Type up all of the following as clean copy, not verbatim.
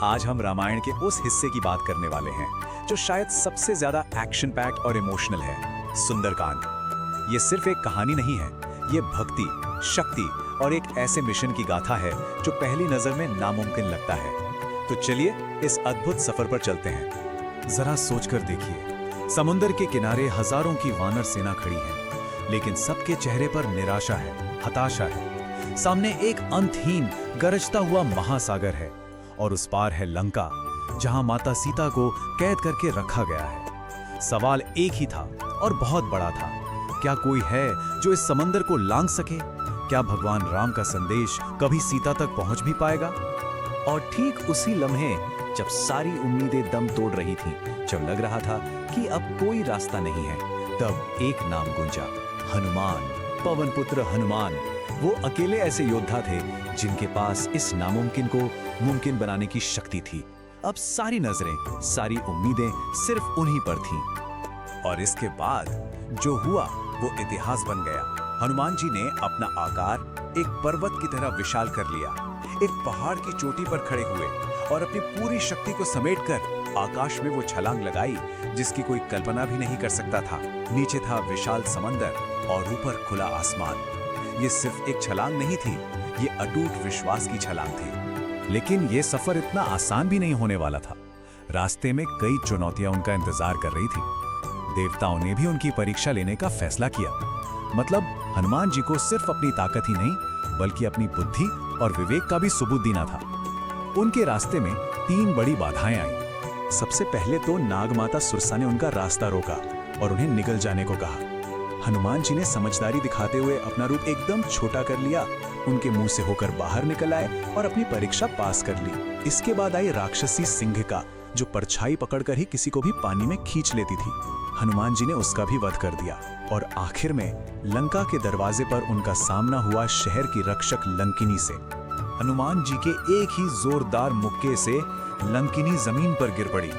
आज हम रामायण के उस हिस्से की बात करने वाले हैं जो शायद सबसे ज्यादा एक्शन पैक्ड और इमोशनल है, सुंदरकांड। ये सिर्फ एक कहानी नहीं है, ये भक्ति, शक्ति और एक ऐसे मिशन की गाथा है जो पहली नजर में नामुमकिन लगता है। तो चलिए इस अद्भुत सफर पर चलते हैं। जरा सोचकर देखिए, समुद्र के किनारे हजारों की वानर सेना खड़ी है, लेकिन सबके चेहरे पर निराशा है, हताशा है। सामने एक अंतहीन गरजता हुआ महासागर है और उस पार है लंका, जहां माता सीता को कैद करके रखा गया है। सवाल एक ही था और बहुत बड़ा था, क्या कोई है जो इस समंदर को लांघ सके? क्या भगवान राम का संदेश कभी सीता तक पहुंच भी पाएगा? और ठीक उसी लम्हे जब सारी उम्मीदें दम तोड़ रही थीं, जब लग रहा था कि अब कोई रास्ता नहीं है, तब एक नाम गूंजा, हनुमान, पवन पुत्र हनुमान। वो अकेले ऐसे योद्धा थे जिनके पास इस नामुमकिन को मुमकिन बनाने की शक्ति थी। अब सारी नजरें, सारी उम्मीदें सिर्फ उन्हीं पर थीं। और इसके बाद जो हुआ वो इतिहास बन गया। हनुमान जी ने अपना आकार एक पर्वत की तरह विशाल कर लिया, एक पहाड़ की चोटी पर खड़े हुए और अपनी पूरी शक्ति को समेटकर आकाश में वो छलांग लगाई जिसकी कोई कल्पना भी नहीं कर सकता था। नीचे था विशाल समंदर और ऊपर खुला आसमान। ये सिर्फ एक छलांग नहीं थी, ये अटूट विश्वास की छलांग थी। लेकिन ये सफर इतना आसान भी नहीं होने वाला था। रास्ते में कई चुनौतियां उनका इंतजार कर रही थी। देवताओं ने भी उनकी परीक्षा लेने का फैसला किया। मतलब हनुमान जी को सिर्फ अपनी ताकत ही नहीं, बल्कि अपनी बुद्धि और विवेक का भी सबूत देना था। उनके रास्ते में 3 बड़ी बाधाएं आईं। सबसे पहले तो नागमाता सुरसा ने उनका रास्ता रोका और उन्हें निकल जाने को कहा। हनुमान जी ने समझदारी दिखाते हुए अपना रूप एकदम छोटा कर लिया, उनके मुंह से होकर बाहर निकल आए और अपनी परीक्षा पास कर ली। इसके बाद आई राक्षसी सिंहिका, जो परछाई पकड़कर ही किसी को भी पानी में खींच लेती थी। हनुमान जी ने उसका भी वध कर दिया। और आखिर में लंका के दरवाजे पर उनका सामना हुआ शहर की रक्षक लंकिनी से। हनुमान जी के एक ही जोरदार मुक्के से लंकिनी जमीन पर गिर पड़ी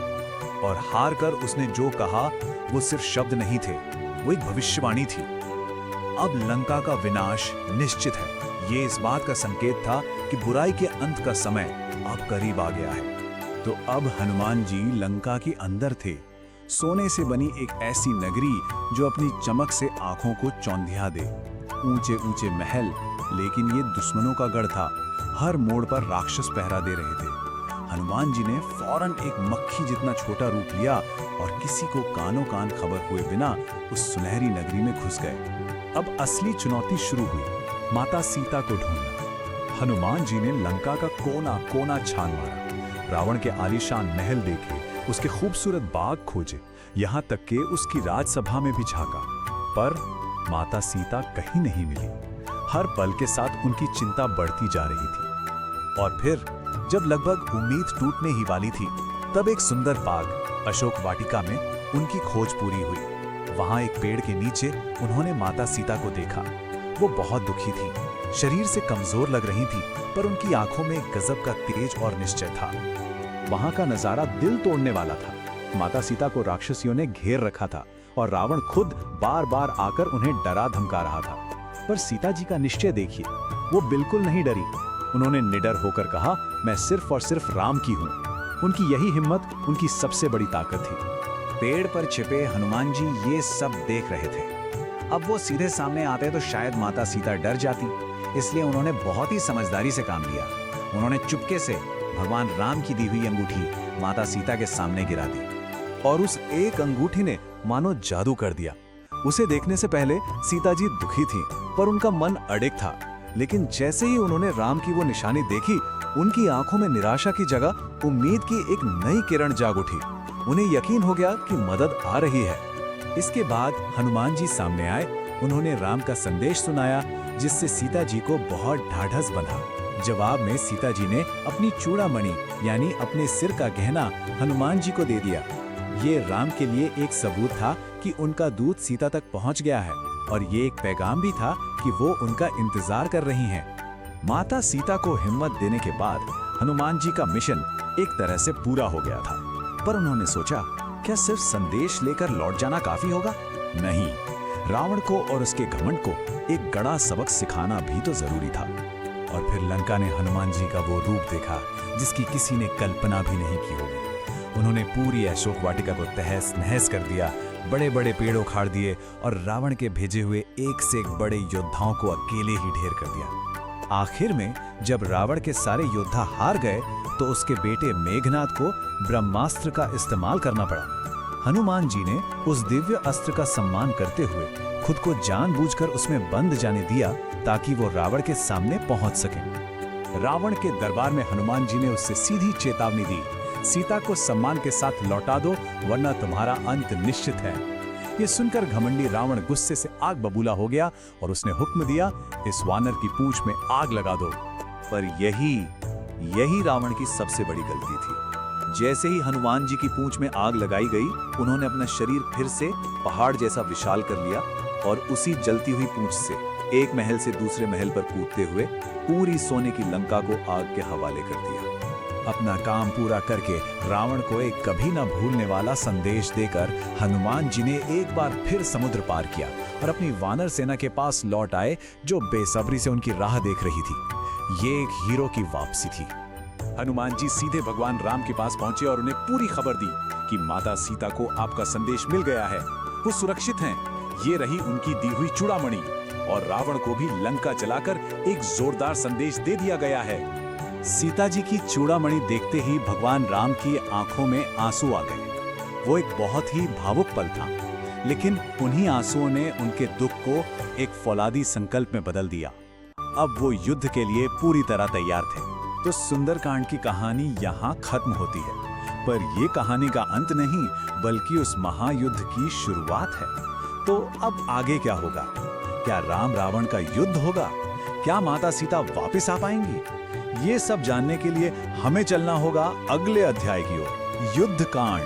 और हार कर उसने जो कहा वो सिर्फ शब्द नहीं थे, वो एक भविष्यवाणी थी। अब लंका का विनाश निश्चित है। ये इस बात का संकेत था कि बुराई के अंत का समय अब करीब आ गया है। तो अब हनुमान जी लंका के अंदर थे, सोने से बनी एक ऐसी नगरी जो अपनी चमक से आंखों को चौंधिया दे। ऊंचे ऊंचे महल, लेकिन ये दुश्मनों का गढ़ था। हर मोड़ पर राक्षस पहरा दे रहे थे। हनुमान जी ने फौरन एक मक्खी जितना छोटा रूप लिया और किसी को कानों कान खबर हुए बिना उस सुनहरी नगरी में घुस गए। अब असली चुनौती शुरू हुई, माता सीता को ढूंढना। हनुमान जी ने लंका का कोना कोना छान मारा, रावण के आलीशान महल देखे, उसके खूबसूरत बाग खोजे, यहाँ तक कि उसकी राजसभा में भी झांका, पर माता सीता कहीं नहीं मिली। हर पल के साथ उनकी चिंता बढ़ती जा रही थी। और फिर जब लगभग उम्मीद टूटने ही वाली थी, तब एक सुंदर बाग अशोक वाटिका में उनकी खोज पूरी हुई। वहां एक पेड़ के नीचे उन्होंने माता सीता को देखा। वो बहुत दुखी थी, शरीर से कमजोर लग रही थी, पर उनकी आंखों में एक गजब का तेज और निश्चय था। वहां का नजारा दिल तोड़ने वाला था। माता सीता को राक्षसियों ने घेर रखा था और रावण खुद बार बार आकर उन्हें डरा धमका रहा था। पर सीता जी का निश्चय देखिए, वो बिल्कुल नहीं डरी। उन्होंने निडर होकर कहा, मैं सिर्फ और सिर्फ राम की हूँ। उनकी यही हिम्मत उनकी सबसे बड़ी ताकत थी। पेड़ पर छिपे हनुमान जी ये सब देख रहे थे। अब वो सीधे सामने आते तो शायद माता सीता डर जाती, इसलिए उन्होंने बहुत ही समझदारी से काम लिया। उन्होंने चुपके से भगवान राम की दी हुई अंगूठी माता सीता के सामने गिरा दी और उस एक अंगूठी ने मानो जादू कर दिया। उसे देखने से पहले सीता जी दुखी थीं, पर उनका मन अड़िग था। लेकिन जैसे ही उन्होंने राम की वो निशानी देखी, उनकी आंखों में निराशा की जगह उम्मीद की एक नई किरण जाग उठी। उन्हें यकीन हो गया कि मदद आ रही है। इसके बाद हनुमान जी सामने आए। उन्होंने राम का संदेश सुनाया, जिससे सीता जी को बहुत ढाढ़स बंधा। जवाब में सीता जी ने अपनी चूड़ामणि यानी अपने सिर का गहना हनुमान जी को दे दिया। ये राम के लिए एक सबूत था कि उनका दूत सीता तक पहुंच गया है, और ये एक पैगाम भी था कि वो उनका इंतजार कर रही हैं। माता सीता को हिम्मत देने के बाद हनुमान जी का मिशन एक तरह से पूरा हो गया था। पर उन्होंने सोचा, क्या सिर्फ संदेश लेकर लौट जाना काफी होगा? नहीं, रावण को और उसके घमंड को एक कड़ा सबक सिखाना भी तो जरूरी था। और फिर लंका ने हनुमान जी का वो रूप देखा जिसकी किसी ने कल्पना भी नहीं की होगी। उन्होंने पूरी अशोक वाटिका को तहस नहस कर दिया, बड़े बड़े पेड़ उखाड़ दिए और रावण के भेजे हुए एक से एक बड़े योद्धाओं को अकेले ही ढेर कर दिया। आखिर में जब रावण के सारे योद्धा हार गए तो उसके बेटे मेघनाद को ब्रह्मास्त्र का इस्तेमाल करना पड़ा। हनुमान जी ने उस दिव्य अस्त्र का सम्मान करते हुए खुद को जानबूझकर उसमें बंद जाने दिया ताकि वो रावण के सामने पहुंच सके। रावण के दरबार में हनुमान जी ने उससे सीधी चेतावनी दी, सीता को सम्मान के साथ लौटा दो वरना तुम्हारा अंत निश्चित है। ये सुनकर घमंडी रावण गुस्से से आग बबूला हो गया और उसने हुक्म दिया, इस वानर की पूंछ में आग लगा दो। पर यही रावण की सबसे बड़ी गलती थी। जैसे ही हनुमान जी की पूंछ में आग लगाई गई, उन्होंने अपना शरीर फिर से पहाड़ जैसा विशाल कर लिया और उसी जलती हुई पूंछ से एक महल से दूसरे महल पर कूदते हुए पूरी सोने की लंका को आग के हवाले कर दिया। अपना काम पूरा करके रावण को एक कभी न भूलने वाला संदेश देकर हनुमान जी ने एक बार फिर समुद्र पार किया और अपनी वानर सेना के पास लौट आए जो बेसब्री से उनकी राह देख रही थी। ये एक हीरो की वापसी थी। हनुमान जी सीधे भगवान राम के पास पहुंचे और उन्हें पूरी खबर दी कि माता सीता को आपका संदेश मिल गया है, वो सुरक्षित हैं। ये रही उनकी दी हुई चूड़ामणि और रावण को भी लंका जलाकर एक जोरदार संदेश दे दिया गया है। सीता जी की चूड़ामणि देखते ही भगवान राम की आंखों में आंसू आ गए। वो एक बहुत ही भावुक पल था, लेकिन उन्हीं आंसुओं ने उनके दुख को एक फौलादी संकल्प में बदल दिया। अब वो युद्ध के लिए पूरी तरह तैयार थे। तो सुंदरकांड की कहानी यहाँ खत्म होती है, पर ये कहानी का अंत नहीं बल्कि उस महायुद्ध की शुरुआत है। तो अब आगे क्या होगा? क्या राम रावण का युद्ध होगा? क्या माता सीता वापस आ पाएंगी? ये सब जानने के लिए हमें चलना होगा अगले अध्याय की ओर, युद्ध कांड।